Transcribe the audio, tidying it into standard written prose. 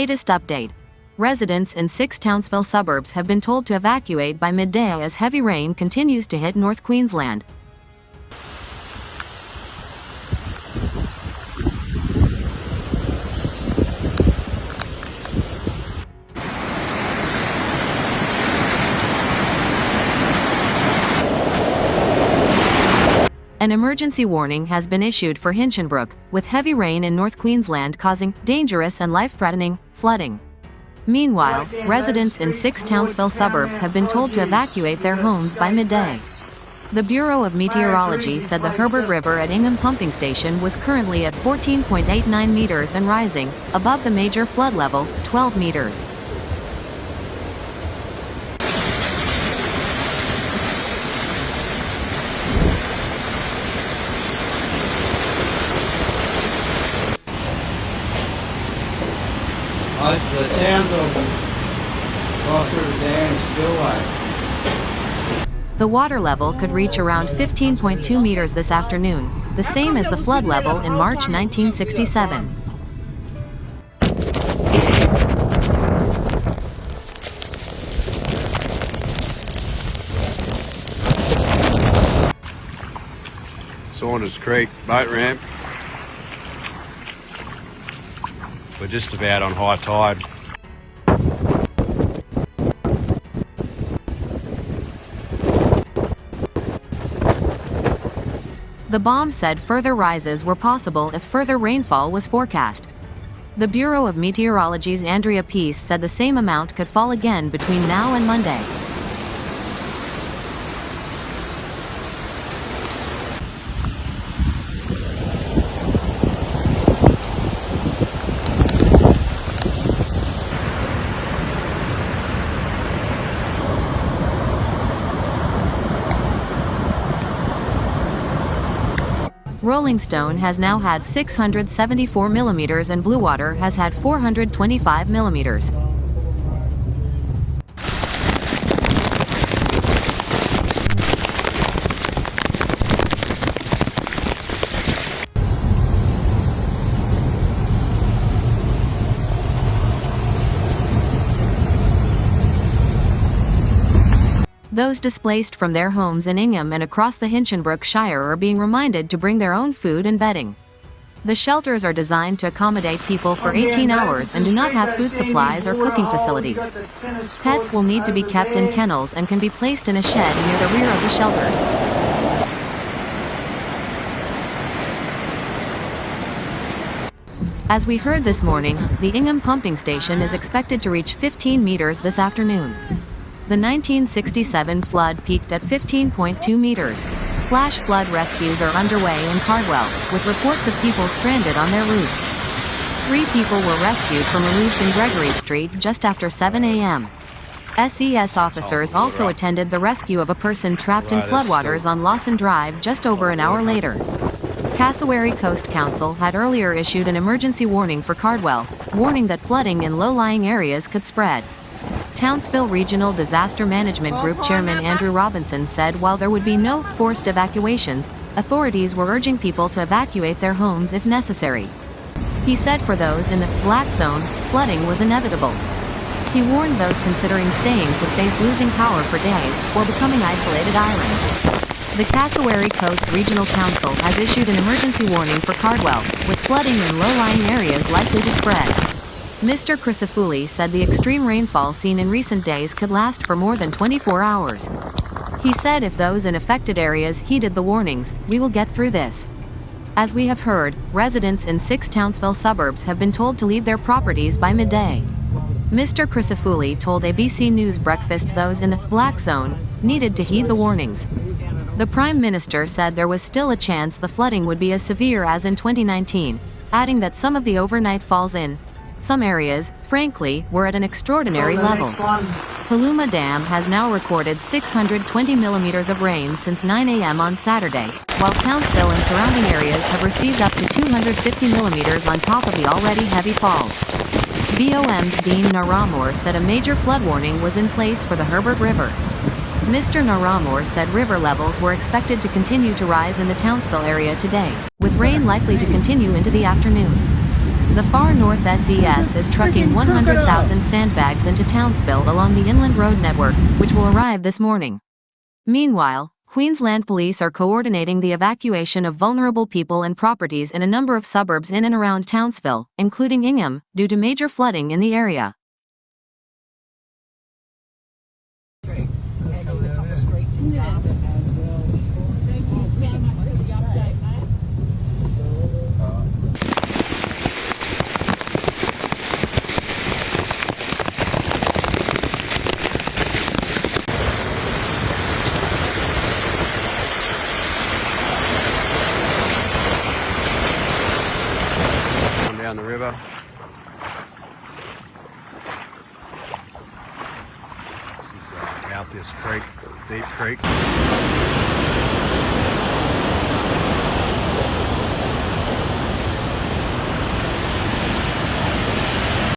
Latest update. Residents in 6 Townsville suburbs have been told to evacuate by midday as heavy rain continues to hit North Queensland. An emergency warning has been issued for Hinchinbrook, with heavy rain in North Queensland causing dangerous and life-threatening flooding. Meanwhile, residents in 6 Townsville suburbs have been told to evacuate their homes by midday. The Bureau of Meteorology said the Herbert River at Ingham Pumping Station was currently at 14.89 meters and rising, above the major flood level, 12 meters. Most of the Townsville Cross River Dam spillway. The water level could reach around 15.2 meters this afternoon, the same as the flood level in March 1967. Saunders Creek boat ramp. We're just about on high tide. The BOM said further rises were possible if further rainfall was forecast. The Bureau of Meteorology's Andrea Peace said the same amount could fall again between now and Monday. Rolling Stone has now had 674 millimeters and Bluewater has had 425 millimeters. Those displaced from their homes in Ingham and across the Hinchinbrook Shire are being reminded to bring their own food and bedding. The shelters are designed to accommodate people for 18 hours and do not have food supplies or cooking facilities. Pets will need to be kept in kennels and can be placed in a shed near the rear of the shelters. As we heard this morning, the Ingham pumping station is expected to reach 15 meters this afternoon. The 1967 flood peaked at 15.2 meters. Flash flood rescues are underway in Cardwell, with reports of people stranded on their roofs. 3 people were rescued from a roof in Gregory Street just after 7 a.m. SES officers also attended the rescue of a person trapped in floodwaters on Lawson Drive just over an hour later. Cassowary Coast Council had earlier issued an emergency warning for Cardwell, warning that flooding in low-lying areas could spread. Townsville Regional Disaster Management Group Chairman Andrew Robinson said while there would be no forced evacuations, authorities were urging people to evacuate their homes if necessary. He said for those in the black zone, flooding was inevitable. He warned those considering staying could face losing power for days or becoming isolated islands. The Cassowary Coast Regional Council has issued an emergency warning for Cardwell, with flooding in low-lying areas likely to spread. Mr. Crisafulli said the extreme rainfall seen in recent days could last for more than 24 hours. He said if those in affected areas heeded the warnings, we will get through this. As we have heard, residents in 6 Townsville suburbs have been told to leave their properties by midday. Mr. Crisafulli told ABC News Breakfast those in the black zone needed to heed the warnings. The Prime Minister said there was still a chance the flooding would be as severe as in 2019, adding that some of the overnight falls in some areas, frankly, were at an extraordinary level. Paluma Dam has now recorded 620 millimeters of rain since 9 a.m. on Saturday, while Townsville and surrounding areas have received up to 250 millimeters on top of the already heavy falls. BOM's Dean Naramore said a major flood warning was in place for the Herbert River. Mr. Naramore said river levels were expected to continue to rise in the Townsville area today, with rain likely to continue into the afternoon. The Far North SES is trucking 100,000 sandbags into Townsville along the inland road network, which will arrive this morning. Meanwhile, Queensland police are coordinating the evacuation of vulnerable people and properties in a number of suburbs in and around Townsville, including Ingham, due to major flooding in the area. Down the river. This is Altheus Creek, Deep Creek.